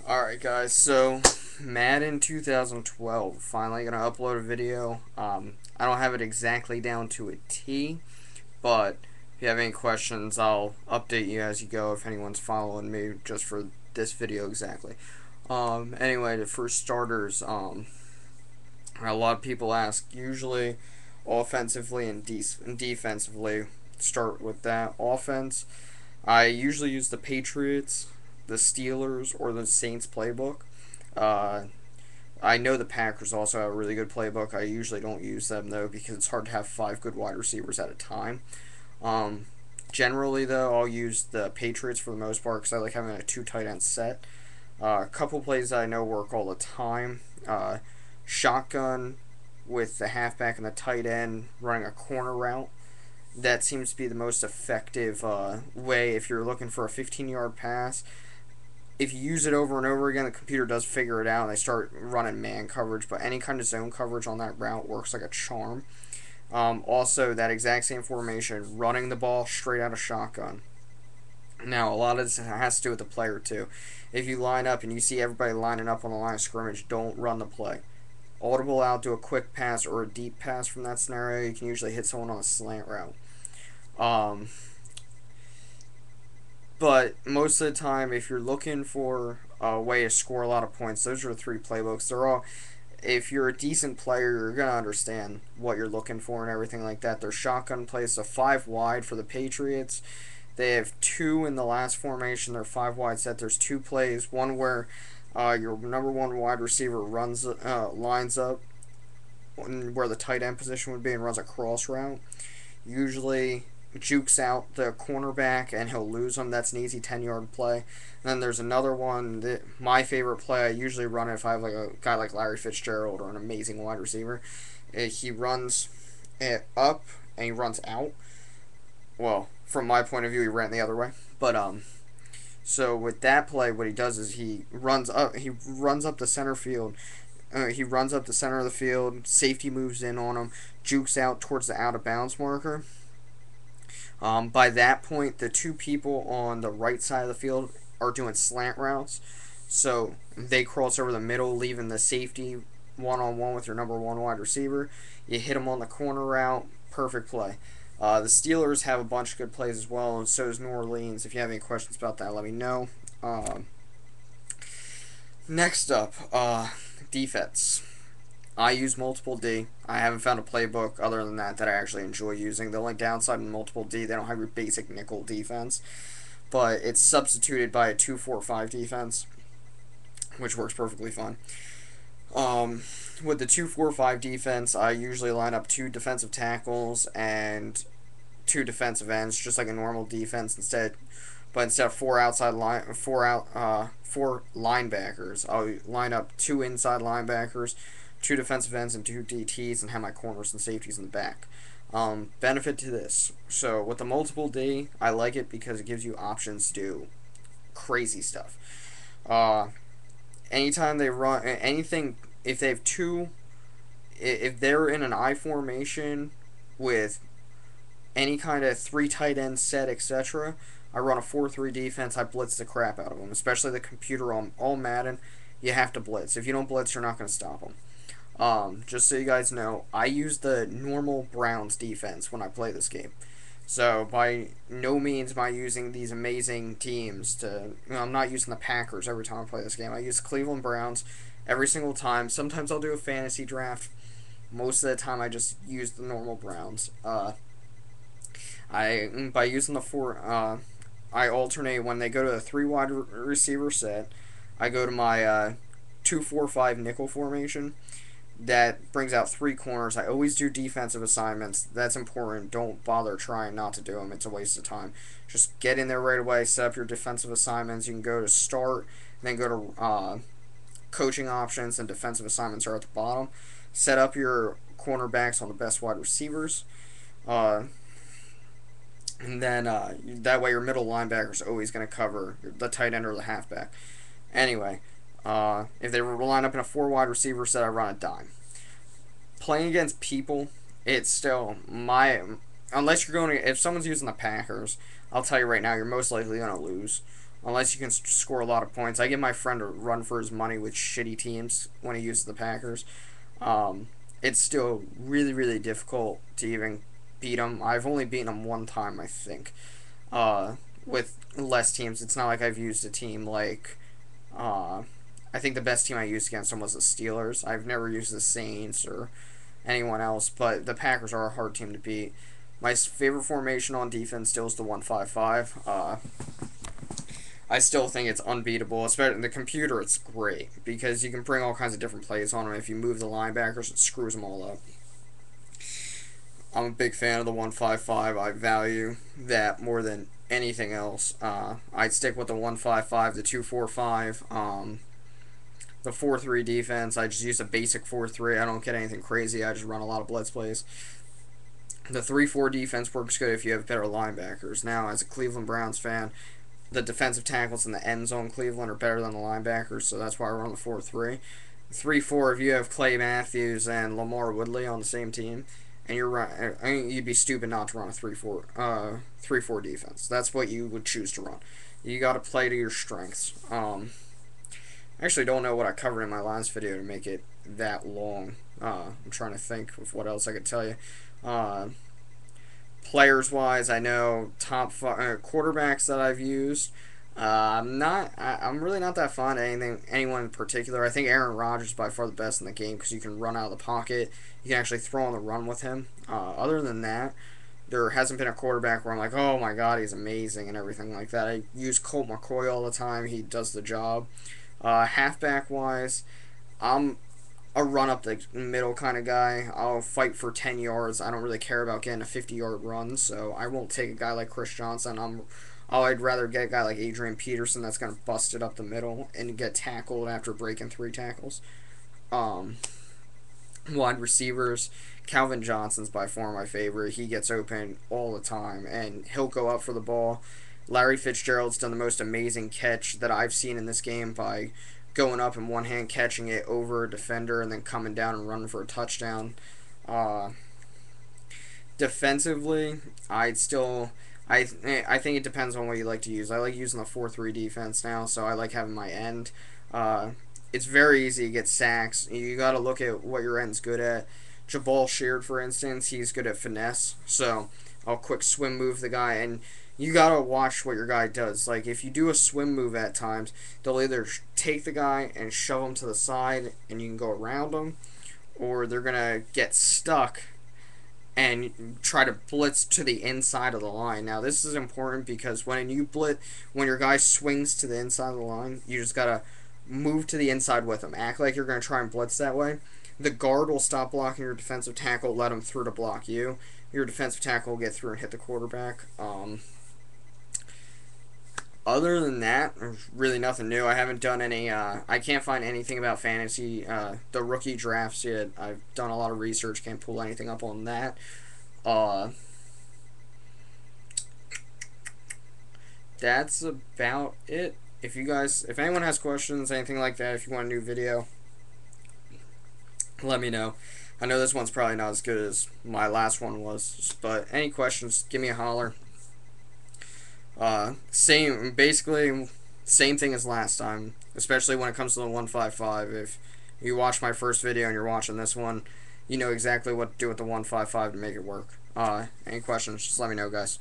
Alright guys, so Madden 2012, finally gonna upload a video. I don't have it exactly down to a T, but if you have any questions, I'll update you as you go if anyone's following me just for this video exactly. Anyway, for starters, a lot of people ask, usually offensively and defensively, start with that. Offense, I usually use the Patriots, the Steelers, or the Saints playbook. Uh, I know the Packers also have a really good playbook. I usually don't use them though because it's hard to have five good wide receivers at a time. Um, Generally though, I'll use the Patriots for the most part because I like having a two tight end set. A couple plays that I know work all the time. Shotgun with the halfback and the tight end running a corner route. That seems to be the most effective way if you're looking for a 15-yard pass. If you use it over and over again, the computer does figure it out and they start running man coverage, but any kind of zone coverage on that route works like a charm. Also, that exact same formation, running the ball straight out of shotgun. Now, a lot of this has to do with the player, too. If you line up and you see everybody lining up on the line of scrimmage, don't run the play. Audible out, do a quick pass or a deep pass from that scenario. You can usually hit someone on a slant route. Um, but most of the time, if you're looking for a way to score a lot of points, those are the three playbooks. They're all, if you're a decent player, you're going to understand what you're looking for and everything like that. There's shotgun plays, so five wide for the Patriots. They have two in the last formation. They're five wide set. There's two plays. One where your number one wide receiver lines up where the tight end position would be and runs a cross route. Usually jukes out the cornerback and he'll lose him. That's an easy 10-yard play. And then there's another one that my favorite play. I usually run it if I have like a guy like Larry Fitzgerald or an amazing wide receiver. He runs it up and he runs out. Well, from my point of view, he ran the other way. But so with that play, what he does is he runs up. He runs up the center field. He runs up the center of the field. Safety moves in on him. Jukes out towards the out of bounds marker. By that point, the two people on the right side of the field are doing slant routes. So they cross over the middle, leaving the safety one-on-one with your number one wide receiver. You hit them on the corner route. Perfect play. The Steelers have a bunch of good plays as well, and so does New Orleans. If you have any questions about that, let me know. Next up, defense. I use multiple D. I haven't found a playbook other than that I actually enjoy using. The only downside in multiple D, they don't have your basic nickel defense, but it's substituted by a 2-4-5 defense, which works perfectly fine. With the 2-4-5 defense, I usually line up two defensive tackles and two defensive ends, just like a normal defense. Instead of four linebackers, I'll line up two inside linebackers, two defensive ends, and two DTs, and have my corners and safeties in the back. Benefit to this. So with the multiple D, I like it because it gives you options to do crazy stuff. Anytime they run anything, if they have two, if they're in an I formation with any kind of three tight end set, etc., I run a 4-3 defense. I blitz the crap out of them, especially the computer on all Madden. You have to blitz. If you don't blitz, you're not going to stop them. Just so you guys know, I use the normal Browns defense when I play this game. So by no means am I using these amazing teams to. I'm not using the Packers every time I play this game. I use the Cleveland Browns every single time. Sometimes I'll do a fantasy draft. Most of the time I just use the normal Browns. By using the I alternate when they go to the three wide receiver set. I go to my 2-4-5 nickel formation. That brings out three corners. I always do defensive assignments. That's important. Don't bother trying not to do them. It's a waste of time. Just get in there right away. Set up your defensive assignments. You can go to start, and then go to coaching options, and defensive assignments are at the bottom. Set up your cornerbacks on the best wide receivers. And then that way your middle linebacker is always going to cover the tight end or the halfback. Anyway, if they line up in a four wide receiver set, I run a dime. Playing against people, it's still unless you're going to, if someone's using the Packers, I'll tell you right now, you're most likely going to lose. unless you can score a lot of points. I give my friend a run for his money with shitty teams when he uses the Packers. Um, it's still really, really difficult to even beat him. I've only beaten him one time, I think. With less teams, it's not like I've used a team like. Uh, I think the best team I used against him was the Steelers. I've never used the Saints or anyone else, but the Packers are a hard team to beat. My favorite formation on defense still is the 1-5-5. I still think it's unbeatable. Especially in the computer, it's great because you can bring all kinds of different plays on them. If you move the linebackers, it screws them all up. I'm a big fan of the 1-5-5. I value that more than anything else. I'd stick with the 1-5-5, the 2-4-5, the 4-3 defense. I just use a basic 4-3. I don't get anything crazy. I just run a lot of blitz plays. The 3-4 defense works good if you have better linebackers. Now, as a Cleveland Browns fan, the defensive tackles in the end zone Cleveland are better than the linebackers, so that's why I run the 4-3. 3-4, if you have Clay Matthews and Lamar Woodley on the same team, and you'd be stupid not to run a 3-4 defense. That's what you would choose to run. You got to play to your strengths. I actually don't know what I covered in my last video to make it that long. I'm trying to think of what else I could tell you. Players wise, I know top quarterbacks that I've used. I'm really not that fond of anyone in particular. I think Aaron Rodgers is by far the best in the game because you can run out of the pocket. You can actually throw on the run with him. Other than that, there hasn't been a quarterback where I'm like, oh my god, he's amazing and everything like that. I use Colt McCoy all the time. He does the job. Halfback wise, I'm a run up the middle kind of guy. I'll fight for 10 yards. I don't really care about getting a 50-yard run, so I won't take a guy like Chris Johnson. I'd rather get a guy like Adrian Peterson that's going to bust it up the middle and get tackled after breaking 3 tackles. Wide receivers, Calvin Johnson's by far my favorite. He gets open all the time, and he'll go up for the ball. Larry Fitzgerald's done the most amazing catch that I've seen in this game by going up in one hand, catching it over a defender, and then coming down and running for a touchdown. Defensively, I think it depends on what you like to use. I like using the 4-3 defense now, so I like having my end. It's very easy to get sacks. You got to look at what your end's good at. Jabal Sheard, for instance, he's good at finesse, so I'll quick swim move the guy, and you got to watch what your guy does. Like, if you do a swim move at times, they'll either take the guy and shove him to the side, and you can go around him, or they're going to get stuck and try to blitz to the inside of the line. Now, this is important because when your guy swings to the inside of the line, you just got to move to the inside with him. Act like you're going to try and blitz that way. The guard will stop blocking your defensive tackle, let him through to block you. Your defensive tackle will get through and hit the quarterback. Other than that, there's really nothing new. I haven't done any, I can't find anything about fantasy, the rookie drafts yet. I've done a lot of research, can't pull anything up on that. That's about it. If anyone has questions, anything like that, if you want a new video, let me know. I know this one's probably not as good as my last one was, but any questions, give me a holler. Basically, same thing as last time, especially when it comes to the 1-5-5. If you watch my first video and you're watching this one, you know exactly what to do with the 1-5-5 to make it work. Any questions, just let me know, guys.